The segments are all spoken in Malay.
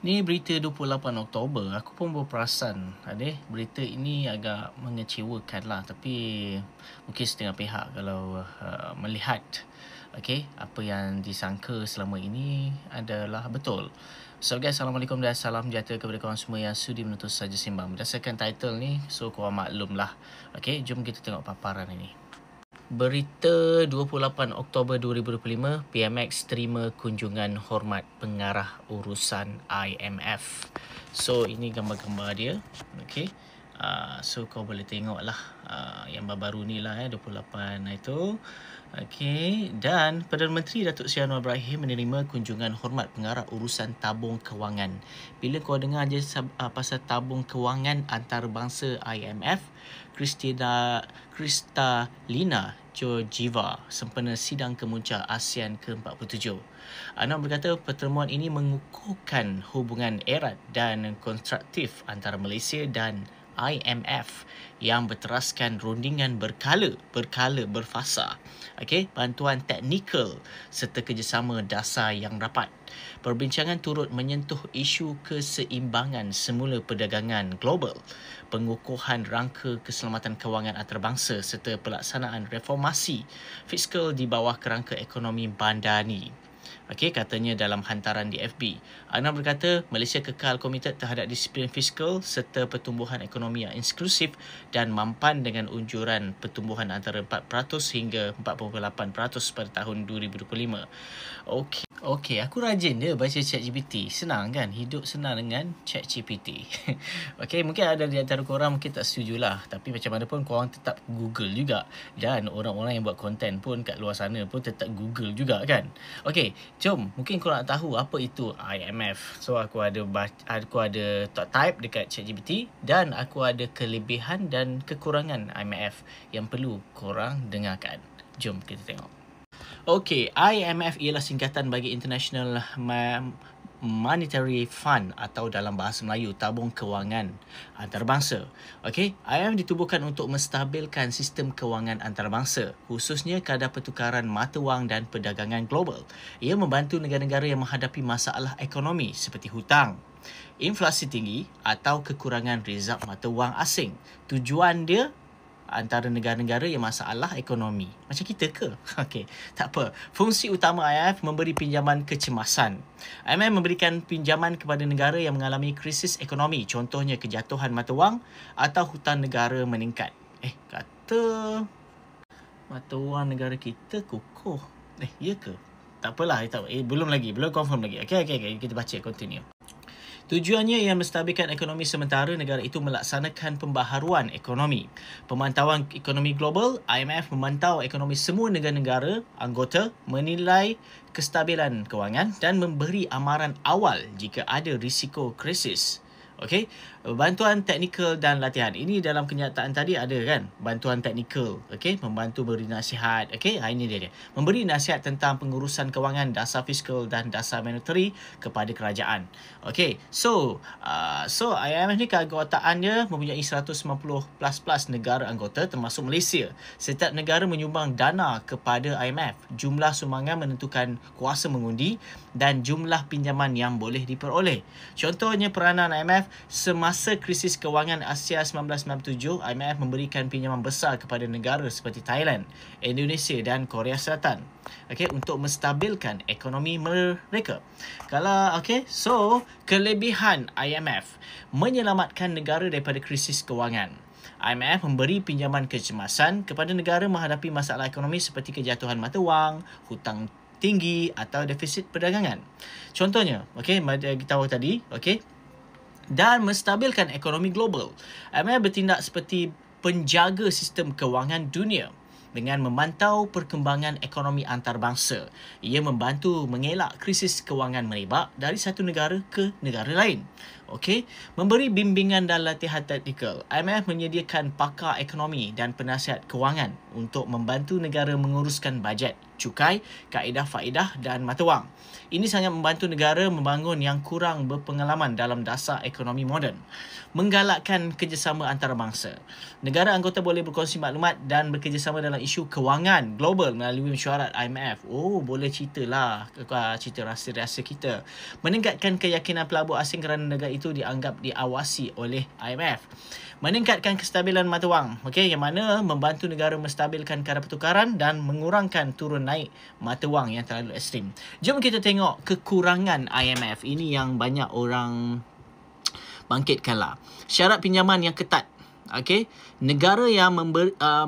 Ni berita 28 Oktober, aku pun berperasan berita ini agak mengecewakan lah, tapi mungkin setengah pihak kalau melihat apa yang disangka selama ini adalah betul. So guys, Assalamualaikum dan salam sejahtera kepada korang semua yang sudi menuntut saja simbang. Berdasarkan title ni, so korang maklum lah. Jom kita tengok paparan ini. Berita 28 Oktober 2025, PMX terima kunjungan hormat pengarah urusan IMF. So ini gambar-gambar dia. So kau boleh tengok lah yang baru-baru ni lah 28 itu. Dan Perdana Menteri Datuk Seri Anwar Ibrahim menerima kunjungan hormat pengarah urusan tabung kewangan. Bila kau dengar je pasal tabung kewangan antarabangsa IMF, Kristalina Georgieva sempena sidang kemuncak ASEAN ke-47. Anwar berkata pertemuan ini mengukuhkan hubungan erat dan konstruktif antara Malaysia dan IMF yang berteraskan rundingan berfasa, bantuan teknikal serta kerjasama dasar yang rapat. Perbincangan turut menyentuh isu keseimbangan semula perdagangan global, pengukuhan rangka keselamatan kewangan antarabangsa serta pelaksanaan reformasi fiskal di bawah kerangka ekonomi bandari. Katanya dalam hantaran di FB. Anwar berkata Malaysia kekal komited terhadap disiplin fiskal serta pertumbuhan ekonomi yang inklusif dan mampan dengan unjuran pertumbuhan antara 4% hingga 4.8% pada tahun 2025. Aku rajin dia baca ChatGPT. Senang kan? Hidup senang dengan ChatGPT. Mungkin ada di antara korang mungkin tak setuju lah. Tapi macam mana pun korang tetap Google juga. Dan orang-orang yang buat konten pun kat luar sana pun tetap Google juga kan? Jom, mungkin korang nak tahu apa itu IMF. So aku ada type dekat ChatGPT dan aku ada kelebihan dan kekurangan IMF yang perlu korang dengarkan. Jom kita tengok. IMF ialah singkatan bagi International Monetary Fund atau dalam bahasa Melayu tabung kewangan antarabangsa. IMF ditubuhkan untuk menstabilkan sistem kewangan antarabangsa, khususnya kadar pertukaran mata wang dan perdagangan global. Ia membantu negara-negara yang menghadapi masalah ekonomi seperti hutang, inflasi tinggi atau kekurangan rezerv mata wang asing. Tujuan dia antara negara-negara yang masalah ekonomi. Macam kita ke? Tak apa. Fungsi utama IMF memberi pinjaman kecemasan. IMF memberikan pinjaman kepada negara yang mengalami krisis ekonomi, contohnya kejatuhan mata wang atau hutang negara meningkat. Kata mata wang negara kita kukuh. Ya ke? Tak apalah. Belum confirm lagi. Kita baca, continue. Tujuannya ialah menstabilkan ekonomi sementara negara itu melaksanakan pembaharuan ekonomi. Pemantauan ekonomi global, IMF memantau ekonomi semua negara-negara anggota, menilai kestabilan kewangan dan memberi amaran awal jika ada risiko krisis. Bantuan teknikal dan latihan. Ini dalam kenyataan tadi ada kan? Bantuan teknikal, membantu beri nasihat. Ini dia. Memberi nasihat tentang pengurusan kewangan, dasar fiskal dan dasar monetary kepada kerajaan. So IMF ni keanggotaannya mempunyai 190 plus negara anggota termasuk Malaysia. Setiap negara menyumbang dana kepada IMF. Jumlah sumbangan menentukan kuasa mengundi dan jumlah pinjaman yang boleh diperoleh. Contohnya peranan IMF semasa krisis kewangan Asia 1997, IMF memberikan pinjaman besar kepada negara seperti Thailand, Indonesia dan Korea Selatan untuk menstabilkan ekonomi mereka. So kelebihan IMF menyelamatkan negara daripada krisis kewangan. IMF memberi pinjaman kecemasan kepada negara menghadapi masalah ekonomi seperti kejatuhan mata wang, hutang tinggi atau defisit perdagangan. Contohnya, kita tahu tadi, dan menstabilkan ekonomi global. IMF bertindak seperti penjaga sistem kewangan dunia dengan memantau perkembangan ekonomi antarabangsa. Ia membantu mengelak krisis kewangan merebak dari satu negara ke negara lain. Okey, memberi bimbingan dan latihan teknikal. IMF menyediakan pakar ekonomi dan penasihat kewangan untuk membantu negara menguruskan bajet, cukai, kaedah faedah dan mata wang. Ini sangat membantu negara membangun yang kurang berpengalaman dalam dasar ekonomi moden. Menggalakkan kerjasama antarabangsa. Negara anggota boleh berkongsi maklumat dan bekerjasama dalam isu kewangan global melalui mesyuarat IMF. Oh, boleh ceritalah cerita rahsia-rahsia kita. Meningkatkan keyakinan pelabur asing kerana negara itu dianggap diawasi oleh IMF. Meningkatkan kestabilan mata wang, yang mana membantu negara menstabilkan kadar pertukaran dan mengurangkan turun naik mata wang yang terlalu ekstrim. Jom kita tengok kekurangan IMF. Ini yang banyak orang bangkitkanlah. Syarat pinjaman yang ketat. Negara yang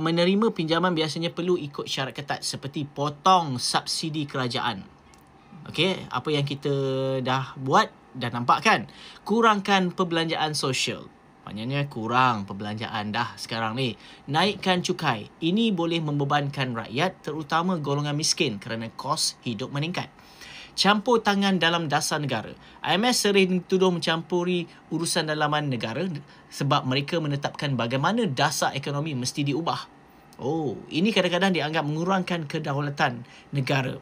menerima pinjaman biasanya perlu ikut syarat ketat seperti potong subsidi kerajaan. Apa yang kita dah buat, dah nampak kan? Kurangkan perbelanjaan sosial. Maknanya kurang perbelanjaan dah sekarang ni. Naikkan cukai. Ini boleh membebankan rakyat, terutama golongan miskin kerana kos hidup meningkat. Campur tangan dalam dasar negara. IMF sering dituduh mencampuri urusan dalaman negara sebab mereka menetapkan bagaimana dasar ekonomi mesti diubah. Oh, ini kadang-kadang dianggap mengurangkan kedaulatan negara.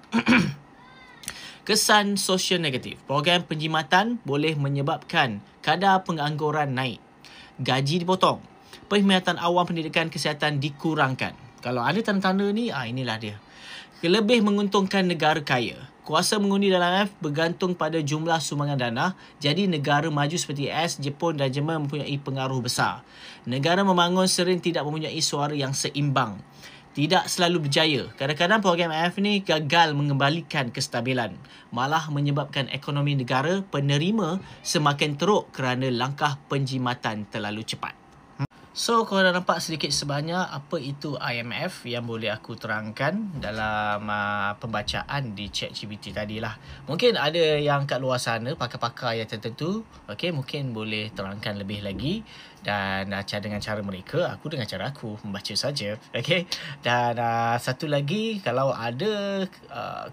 Kesan sosial negatif. Program penjimatan boleh menyebabkan kadar pengangguran naik. Gaji dipotong. Perkhidmatan awam pendidikan kesihatan dikurangkan. Kalau ada tanda-tanda ni, inilah dia. Lebih menguntungkan negara kaya. Kuasa mengundi dalam IMF bergantung pada jumlah sumbangan dana, jadi negara maju seperti AS, Jepun dan Jerman mempunyai pengaruh besar. Negara membangun sering tidak mempunyai suara yang seimbang. Tidak selalu berjaya. Kadang-kadang program IMF ni gagal mengembalikan kestabilan, malah menyebabkan ekonomi negara penerima semakin teruk kerana langkah penjimatan terlalu cepat. So, kalau dah nampak sedikit sebanyak apa itu IMF yang boleh aku terangkan dalam pembacaan di ChatGPT tadilah. Mungkin ada yang kat luar sana, pakar-pakar yang tertentu, mungkin boleh terangkan lebih lagi. Dan dengan cara mereka, aku dengan cara aku membaca saja. Dan satu lagi, kalau ada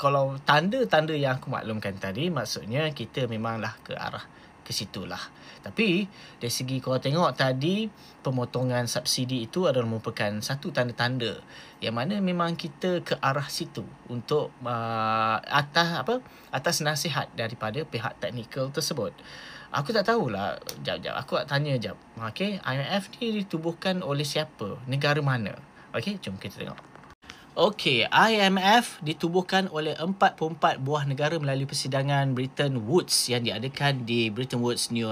kalau tanda-tanda yang aku maklumkan tadi, maksudnya kita memanglah ke arah ke situlah. Tapi dari segi korang tengok tadi, pemotongan subsidi itu adalah merupakan satu tanda-tanda yang mana memang kita ke arah situ untuk atas nasihat daripada pihak teknikal tersebut. Aku tak tahulah. Jap, aku nak tanya jap. IMF ni ditubuhkan oleh siapa? Negara mana? Jom kita tengok. IMF ditubuhkan oleh 44 buah negara melalui persidangan Bretton Woods yang diadakan di Bretton Woods, New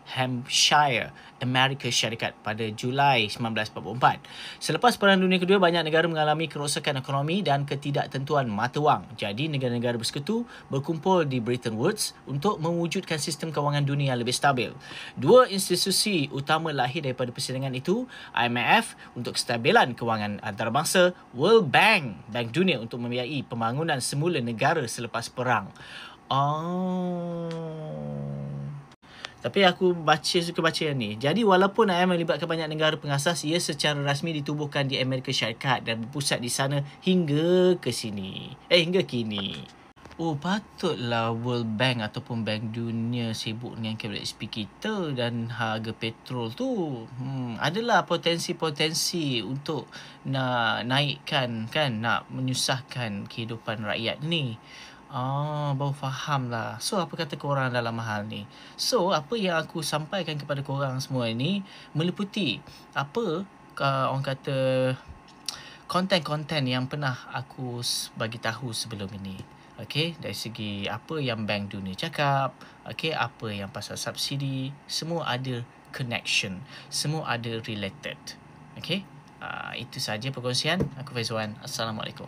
Hampshire, Amerika Syarikat pada Julai 1944. Selepas Perang Dunia Kedua, banyak negara mengalami kerosakan ekonomi dan ketidaktentuan mata wang. Jadi, negara-negara bersekutu berkumpul di Bretton Woods untuk mewujudkan sistem kewangan dunia yang lebih stabil. Dua institusi utama lahir daripada persidangan itu, IMF untuk kestabilan kewangan antarabangsa, World Bank, Bank Dunia untuk membiayai pembangunan semula negara selepas perang. Tapi aku suka baca yang ni. Jadi walaupun IMF melibatkan banyak negara pengasas, ia secara rasmi ditubuhkan di Amerika Syarikat dan berpusat di sana hingga kini. Patutlah World Bank ataupun Bank Dunia sibuk dengan KWSP kita dan harga petrol tu. Adalah potensi-potensi untuk nak naikkan, nak menyusahkan kehidupan rakyat ni. Baru faham lah. So, apa kata korang dalam hal ni? So, apa yang aku sampaikan kepada korang semua ni meliputi apa orang kata konten-konten yang pernah aku bagi tahu sebelum ini. Dari segi apa yang Bank Dunia cakap, apa yang pasal subsidi, semua ada connection, semua ada related. Itu saja perkongsian. Aku Faizwan. Assalamualaikum.